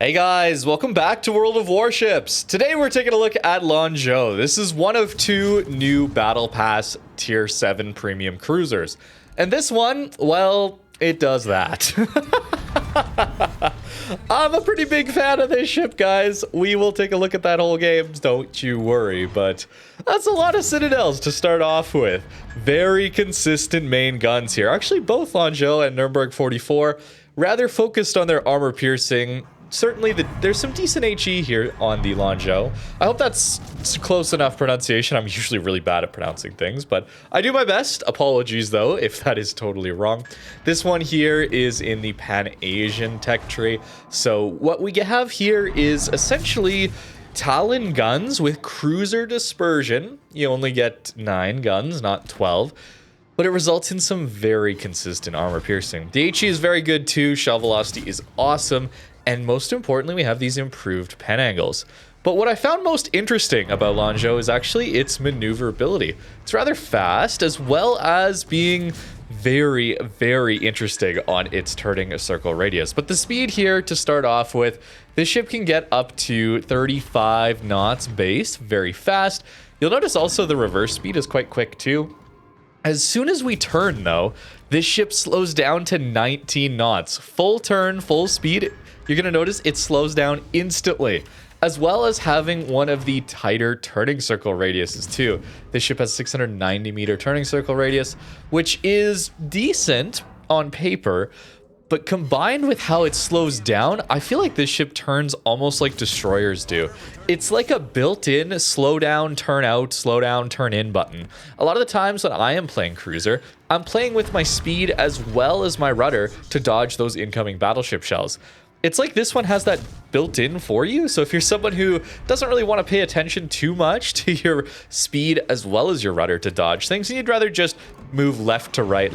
Hey guys, welcome back to World of Warships. Today we're taking a look at Lanzhou. This is one of two new Battle Pass Tier 7 premium cruisers. And this one, well, it does that. I'm a pretty big fan of this ship, guys. We will take a look at that whole game, don't you worry. But that's a lot of citadels to start off with. Very consistent main guns here. Actually, both Lanzhou and Nurburg 44 rather focused on their armor piercing. Certainly, there's some decent HE here on the Lanzhou. I hope that's close enough pronunciation. I'm usually really bad at pronouncing things, but I do my best. Apologies, though, if that is totally wrong. This one here is in the Pan-Asian tech tree. So what we have here is essentially Talon guns with cruiser dispersion. You only get 9 guns, not 12. But it results in some very consistent armor piercing. The HE is very good, too. Shell velocity is awesome. And most importantly, we have these improved pen angles. But what I found most interesting about Lanzhou is actually its maneuverability. It's rather fast, as well as being very, very interesting on its turning circle radius. But the speed here to start off with, this ship can get up to 35 knots base, very fast. You'll notice also the reverse speed is quite quick too. As soon as we turn though, this ship slows down to 19 knots. Full turn, full speed. You're going to notice it slows down instantly, as well as having one of the tighter turning circle radiuses too. This ship has 690 meter turning circle radius, which is decent on paper, but combined with how it slows down, I feel like this ship turns almost like destroyers do. It's like a built-in slow down, turn out, slow down, turn in button. A lot of the times when I am playing cruiser, I'm playing with my speed as well as my rudder to dodge those incoming battleship shells. It's like this one has that built in for you. So if you're someone who doesn't really want to pay attention too much to your speed as well as your rudder to dodge things, and you'd rather just move left to right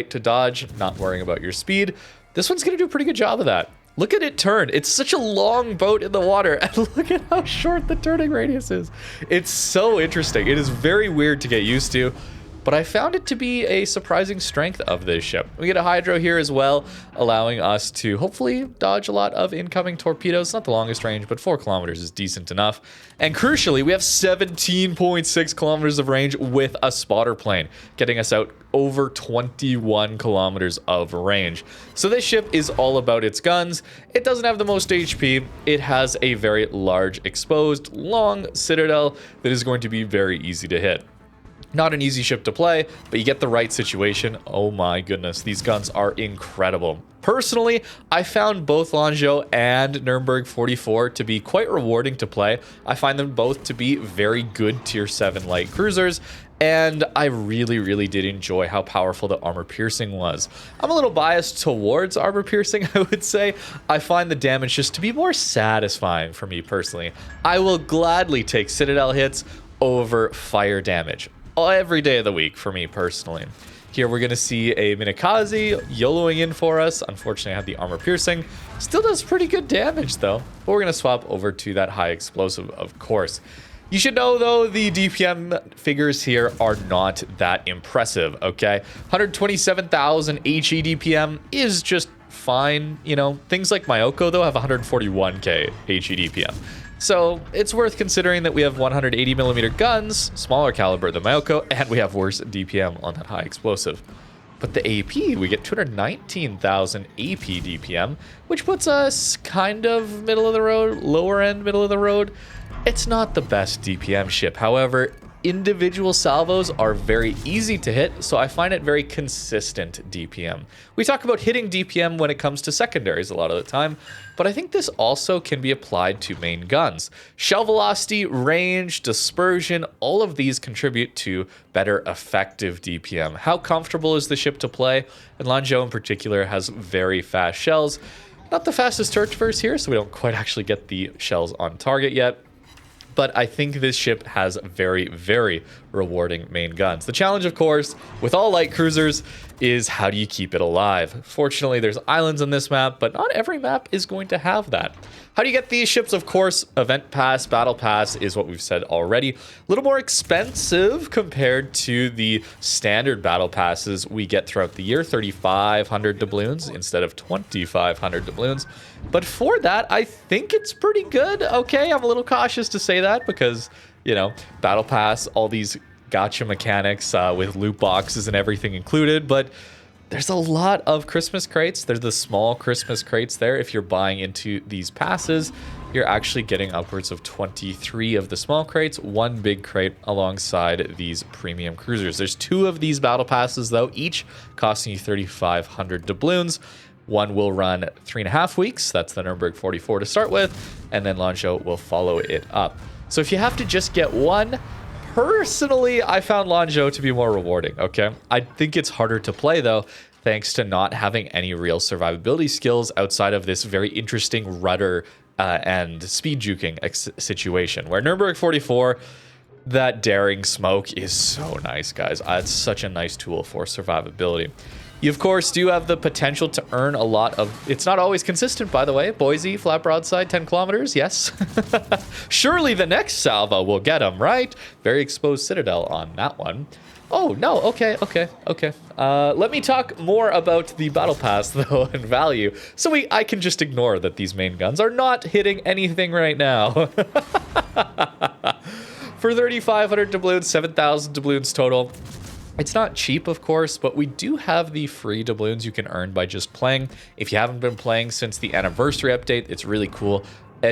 to dodge, not worrying about your speed, this one's going to do a pretty good job of that. Look at it turn. It's such a long boat in the water, and look at how short the turning radius is. It's so interesting. It is very weird to get used to. But I found it to be a surprising strength of this ship. We get a hydro here as well, allowing us to hopefully dodge a lot of incoming torpedoes. Not the longest range, but 4 kilometers is decent enough. And crucially, we have 17.6 kilometers of range with a spotter plane, getting us out over 21 kilometers of range. So this ship is all about its guns. It doesn't have the most HP. It has a very large, exposed, long citadel that is going to be very easy to hit. Not an easy ship to play, but you get the right situation. Oh my goodness, these guns are incredible. Personally, I found both Lanzhou and Nurburg 44 to be quite rewarding to play. I find them both to be very good tier 7 light cruisers, and I really, really did enjoy how powerful the armor piercing was. I'm a little biased towards armor piercing, I would say. I find the damage just to be more satisfying for me personally. I will gladly take citadel hits over fire damage every day of the week for me personally. Here we're going to see a Minikaze YOLOing in for us. Unfortunately, I have the armor piercing. Still does pretty good damage though. But we're going to swap over to that high explosive, of course. You should know though, the DPM figures here are not that impressive, okay? 127,000 HE DPM is just fine. You know, things like Myoko though have 141k HE DPM. So it's worth considering that we have 180 millimeter guns, smaller caliber than Myoko, and we have worse DPM on that high explosive. But the AP, we get 219,000 AP DPM, which puts us kind of middle of the road, lower end middle of the road. It's not the best DPM ship. However, individual salvos are very easy to hit, so I find it very consistent DPM. We talk about hitting DPM when it comes to secondaries a lot of the time, but I think this also can be applied to main guns. Shell velocity, range, dispersion, all of these contribute to better effective DPM. How comfortable is the ship to play? And Lanzhou in particular has very fast shells. Not the fastest turret here, so we don't quite actually get the shells on target yet. But I think this ship has very, very rewarding main guns. The challenge, of course, with all light cruisers is how do you keep it alive? Fortunately, there's islands on this map, but not every map is going to have that. How do you get these ships? Of course, Event Pass, Battle Pass is what we've said already. A little more expensive compared to the standard Battle Passes we get throughout the year, 3,500 doubloons instead of 2,500 doubloons. But for that, I think it's pretty good. Okay, I'm a little cautious to say that because, you know, Battle Pass, all these gacha mechanics with loot boxes and everything included, but there's a lot of Christmas crates. There's the small Christmas crates there. If you're buying into these passes, you're actually getting upwards of 23 of the small crates, one big crate alongside these premium cruisers. There's 2 of these battle passes though, each costing you 3,500 doubloons. One will run 3.5 weeks. That's the Nurburg 44 to start with, and then Lanzhou will follow it up. So if you have to just get one, personally, I found Lanzhou to be more rewarding, okay? I think it's harder to play, though, thanks to not having any real survivability skills outside of this very interesting rudder and speed juking situation, where Nurburg 44, that daring smoke is so nice, guys. It's such a nice tool for survivability. You, of course, do have the potential to earn a lot of... It's not always consistent, by the way. Boise, flat broadside, 10 kilometers, yes. Surely the next salvo will get him, right? Very exposed citadel on that one. Oh, no, okay. Let me talk more about the battle pass, though, and value. So I can just ignore that these main guns are not hitting anything right now. For 3,500 doubloons, 7,000 doubloons total. It's not cheap, of course, but we do have the free doubloons you can earn by just playing. If you haven't been playing since the anniversary update, it's really cool.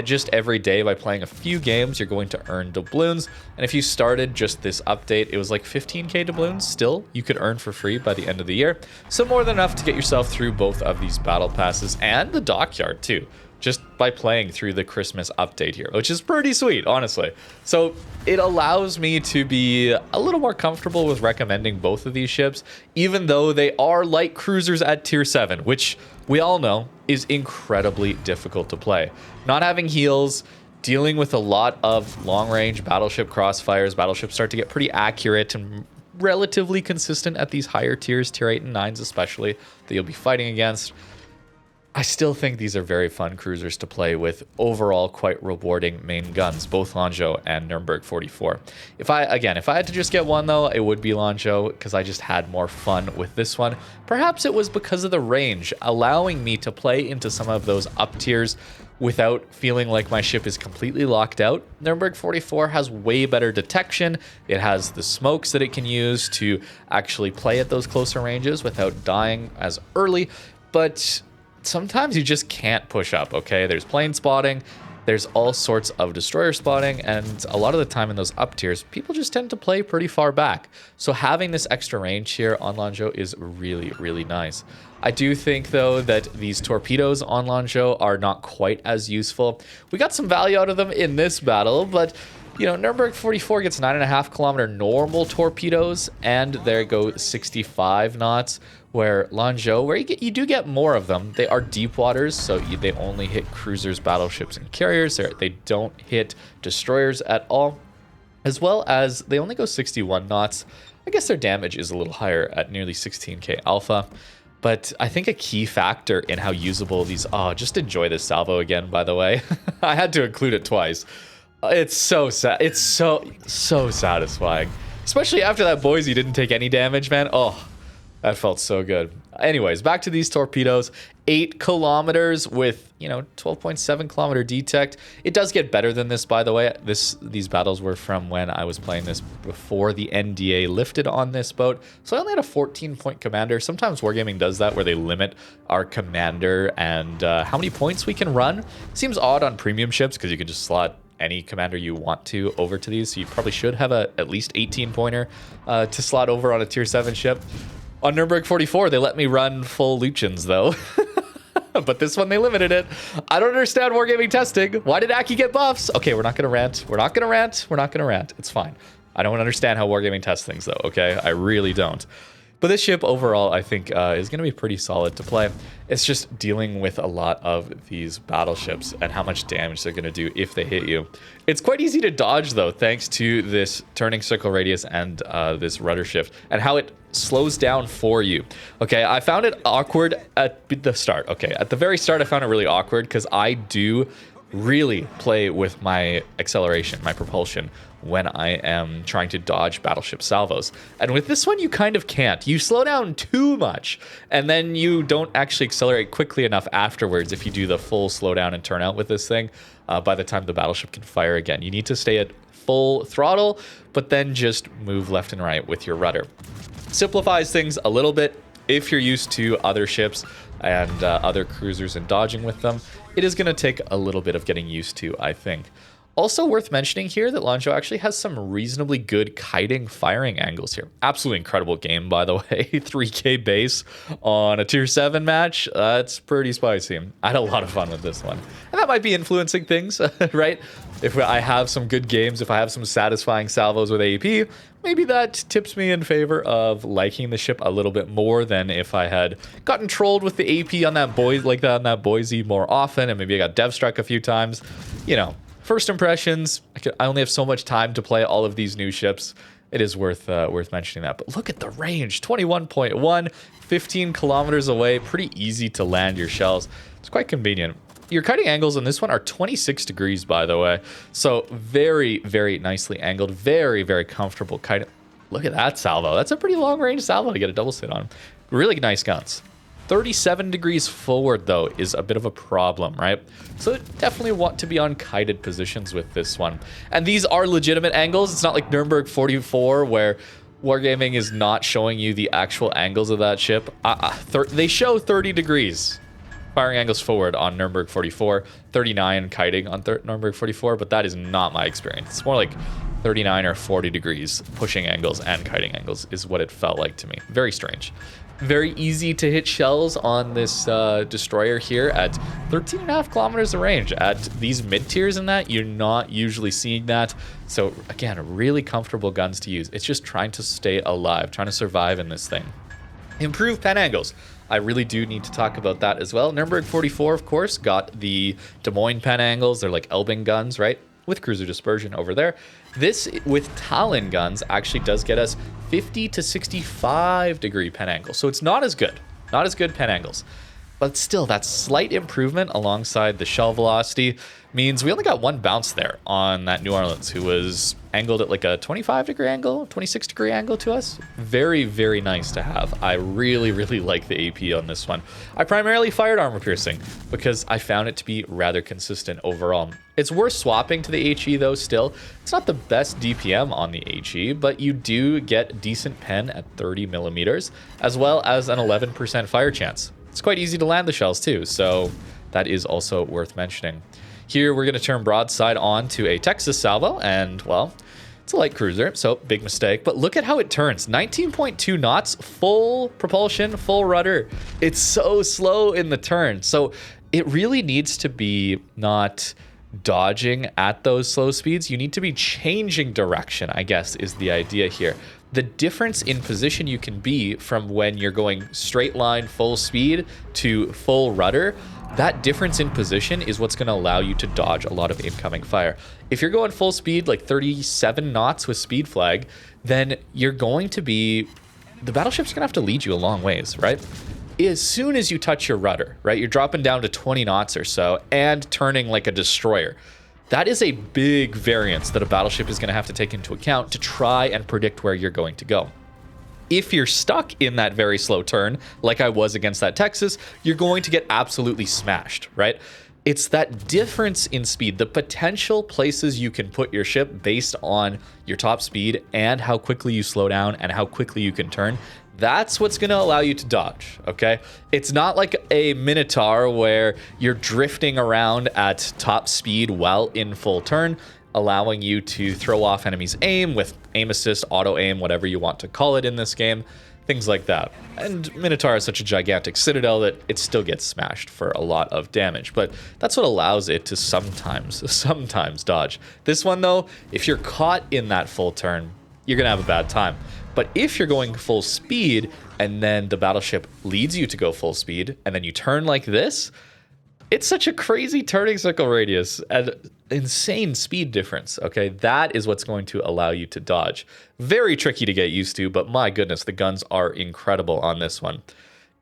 Just every day by playing a few games, you're going to earn doubloons. And if you started just this update, it was like 15k doubloons still you could earn for free by the end of the year. So more than enough to get yourself through both of these battle passes and the dockyard too, just by playing through the Christmas update here, which is pretty sweet, honestly. So it allows me to be a little more comfortable with recommending both of these ships, even though they are light cruisers at tier 7, which we all know is incredibly difficult to play. Not having heals, dealing with a lot of long-range battleship crossfires. Battleships start to get pretty accurate and relatively consistent at these higher tiers, tier 8 and 9s especially, that you'll be fighting against. I still think these are very fun cruisers to play with, overall quite rewarding main guns, both Lanzhou and Nurburg 44. If I had to just get one though, it would be Lanzhou because I just had more fun with this one. Perhaps it was because of the range, allowing me to play into some of those up tiers without feeling like my ship is completely locked out. Nurburg 44 has way better detection. It has the smokes that it can use to actually play at those closer ranges without dying as early, but sometimes you just can't push up, okay? There's plane spotting, there's all sorts of destroyer spotting, and a lot of the time in those up tiers, people just tend to play pretty far back. So having this extra range here on Lanzhou is really, really nice. I do think, though, that these torpedoes on Lanzhou are not quite as useful. We got some value out of them in this battle, but you know, Nurburg 44 gets 9.5 kilometer normal torpedoes, and there go 65 knots, where Lanzhou, where you do get more of them, they are deep waters, so they only hit cruisers, battleships, and carriers. They don't hit destroyers at all, as well as they only go 61 knots. I guess their damage is a little higher at nearly 16k alpha. But I think a key factor in how usable these... Oh, just enjoy this salvo again, by the way. I had to include it twice. It's so sad. It's so satisfying. Especially after that Boise didn't take any damage, man. Oh, that felt so good. Anyways, back to these torpedoes. 8 kilometers with, 12.7 kilometer detect. It does get better than this, by the way. These battles were from when I was playing this before the NDA lifted on this boat. So I only had a 14-point commander. Sometimes Wargaming does that where they limit our commander and how many points we can run. Seems odd on premium ships because you can just slot any commander you want to over to these. So you probably should have at least 18-pointer to slot over on a tier 7 ship. On Nurburg 44, they let me run full Luchins, though. But this one, they limited it. I don't understand Wargaming testing. Why did Aki get buffs? Okay, we're not going to rant. We're not going to rant. We're not going to rant. It's fine. I don't understand how Wargaming tests things, though, okay? I really don't. But this ship overall, I think, is going to be pretty solid to play. It's just dealing with a lot of these battleships and how much damage they're going to do if they hit you. It's quite easy to dodge, though, thanks to this turning circle radius and this rudder shift, and how it slows down for you. Okay, I found it awkward at the start. Okay, at the very start, I found it really awkward because I do really play with my acceleration, my propulsion, when I am trying to dodge battleship salvos. And with this one, you kind of can't. You slow down too much, and then you don't actually accelerate quickly enough afterwards if you do the full slowdown and turn out with this thing. By the time the battleship can fire again, you need to stay at full throttle, but then just move left and right with your rudder. Simplifies things a little bit if you're used to other ships and other cruisers and dodging with them. It is going to take a little bit of getting used to, I think. Also worth mentioning here that Lanzhou actually has some reasonably good kiting firing angles here. Absolutely incredible game, by the way. 3K base on a tier 7 match. That's pretty spicy. I had a lot of fun with this one. And that might be influencing things, right? If I have some good games, if I have some satisfying salvos with AEP, maybe that tips me in favor of liking the ship a little bit more than if I had gotten trolled with the AP on that Boise more often, and maybe I got dev struck a few times. You know, first impressions. I only have so much time to play all of these new ships. It is worth mentioning that. But look at the range, 21.1, 15 kilometers away. Pretty easy to land your shells. It's quite convenient. Your kiting angles on this one are 26 degrees, by the way. So very, very nicely angled. Very, very comfortable kiting. Look at that salvo. That's a pretty long range salvo to get a double sit on. Really nice guns. 37 degrees forward, though, is a bit of a problem, right? So definitely want to be on kited positions with this one. And these are legitimate angles. It's not like Nurburg 44, where Wargaming is not showing you the actual angles of that ship. They show 30 degrees. Firing angles forward on Nurburg 44, 39 kiting on Nurburg 44, but that is not my experience. It's more like 39 or 40 degrees pushing angles and kiting angles is what it felt like to me. Very strange. Very easy to hit shells on this destroyer here at 13.5 kilometers of range. At these mid-tiers in that, you're not usually seeing that. So again, really comfortable guns to use. It's just trying to stay alive, trying to survive in this thing. Improve pen angles. I really do need to talk about that as well. Nurburg 44, of course, got the Des Moines pen angles. They're like Elbing guns, right? With cruiser dispersion over there. This, with Talon guns, actually does get us 50 to 65 degree pen angles. So it's not as good. Not as good pen angles. But still, that slight improvement alongside the shell velocity means we only got one bounce there on that New Orleans, who was angled at like a 25 degree angle, 26 degree angle to us. Very, very nice to have. I really, really like the AP on this one. I primarily fired armor piercing because I found it to be rather consistent overall. It's worth swapping to the HE though still. It's not the best DPM on the HE, but you do get decent pen at 30 millimeters, as well as an 11% fire chance. It's quite easy to land the shells too, so that is also worth mentioning. Here we're going to turn broadside on to a Texas salvo, and well, it's a light cruiser, so big mistake. But look at how it turns. 19.2 knots, full propulsion, full rudder. It's so slow in the turn. So it really needs to be not dodging at those slow speeds. You need to be changing direction, I guess, is the idea here. The difference in position you can be from when you're going straight line full speed to full rudder, that difference in position is what's going to allow you to dodge a lot of incoming fire. If you're going full speed, like 37 knots with speed flag, then you're going to be, the battleship's going to have to lead you a long ways, right? As soon as you touch your rudder, right, you're dropping down to 20 knots or so and turning like a destroyer. That is a big variance that a battleship is going to have to take into account to try and predict where you're going to go. If you're stuck in that very slow turn, like I was against that Texas, you're going to get absolutely smashed, right? It's that difference in speed, the potential places you can put your ship based on your top speed and how quickly you slow down and how quickly you can turn. That's what's going to allow you to dodge, okay? It's not like a Minotaur where you're drifting around at top speed while in full turn, allowing you to throw off enemies' aim with aim assist, auto aim, whatever you want to call it in this game, things like that. And Minotaur is such a gigantic citadel that it still gets smashed for a lot of damage, but that's what allows it to sometimes dodge. This one though, if you're caught in that full turn, you're going to have a bad time. But if you're going full speed and then the battleship leads you to go full speed and then you turn like this, it's such a crazy turning circle radius and insane speed difference, okay? That is what's going to allow you to dodge. Very tricky to get used to, but my goodness, the guns are incredible on this one.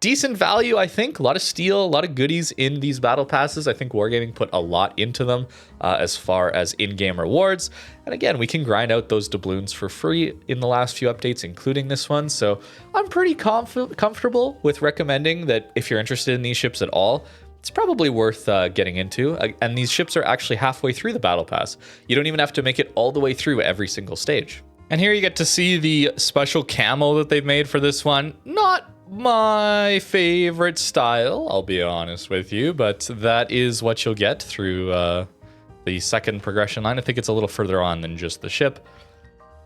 Decent value, I think. A lot of steel, a lot of goodies in these battle passes. I think Wargaming put a lot into them as far as in-game rewards. And again, we can grind out those doubloons for free in the last few updates, including this one. So I'm pretty comfortable with recommending that if you're interested in these ships at all, it's probably worth getting into. And these ships are actually halfway through the battle pass. You don't even have to make it all the way through every single stage. And here you get to see the special camo that they've made for this one. Not my favorite style, I'll be honest with you, but that is what you'll get through the second progression line. I think it's a little further on than just the ship.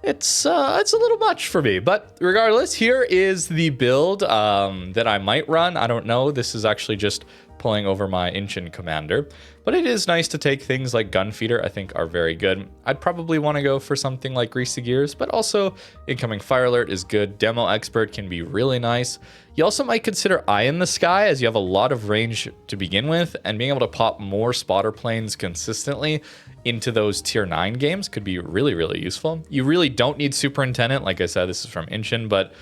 It's a little much for me, but regardless, here is the build that I might run. I don't know. This is actually just pulling over my Incheon commander, but it is nice to take things like Gunfeeder. I think are very good. I'd probably want to go for something like Greasy Gears, but also Incoming Fire Alert is good. Demo Expert can be really nice. You also might consider Eye in the Sky, as you have a lot of range to begin with, and being able to pop more spotter planes consistently into those tier 9 games could be really, really useful. You really don't need Superintendent. Like I said, this is from Incheon, but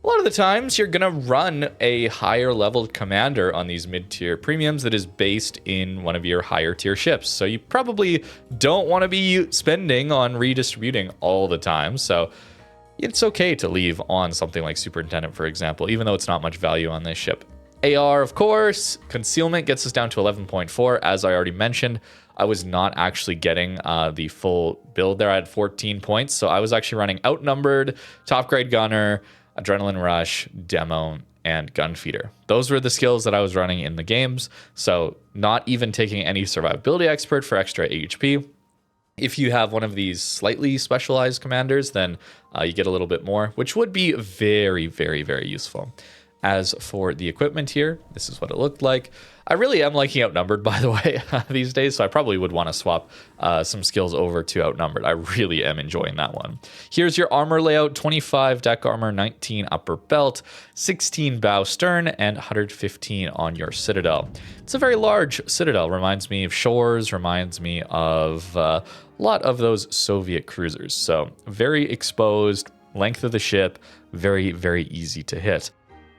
a lot of the times you're gonna run a higher leveled commander on these mid-tier premiums that is based in one of your higher tier ships. So you probably don't want to be spending on redistributing all the time. So it's okay to leave on something like Superintendent, for example, even though it's not much value on this ship. AR, of course, concealment gets us down to 11.4. As I already mentioned, I was not actually getting the full build there. I had 14 points, so I was actually running Outnumbered, Top Grade Gunner, Adrenaline Rush, Demo, and Gunfeeder. Those were the skills that I was running in the games, so not even taking any Survivability Expert for extra HP. If you have one of these slightly specialized commanders, then you get a little bit more, which would be very, very, very useful. As for the equipment here, this is what it looked like. I really am liking Outnumbered, by the way, these days, so I probably would want to swap some skills over to Outnumbered. I really am enjoying that one. Here's your armor layout: 25 deck armor, 19 upper belt, 16 bow stern, and 115 on your citadel. It's a very large citadel. Reminds me of Shores, reminds me of a lot of those Soviet cruisers. So very exposed, length of the ship, very, very easy to hit.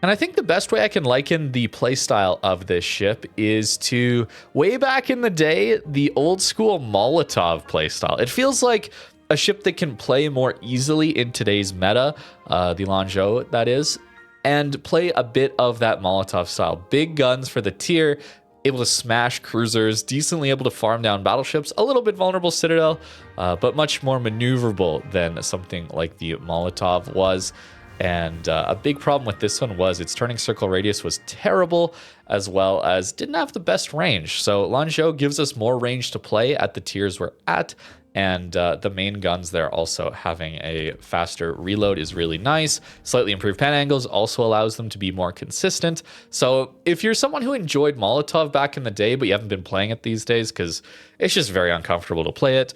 And I think the best way I can liken the playstyle of this ship is to, way back in the day, the old school Molotov playstyle. It feels like a ship that can play more easily in today's meta, the Lanzhou, that is, and play a bit of that Molotov style. Big guns for the tier, able to smash cruisers, decently able to farm down battleships, a little bit vulnerable citadel, but much more maneuverable than something like the Molotov was. And a big problem with this one was its turning circle radius was terrible, as well as didn't have the best range. So Lanzhou gives us more range to play at the tiers we're at, and the main guns there also having a faster reload is really nice. Slightly improved pan angles also allows them to be more consistent. So if you're someone who enjoyed Molotov back in the day, but you haven't been playing it these days because it's just very uncomfortable to play it,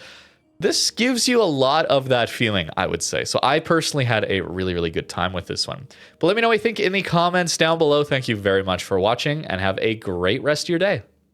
this gives you a lot of that feeling, I would say. So I personally had a really, really good time with this one. But let me know what you think in the comments down below. Thank you very much for watching, and have a great rest of your day.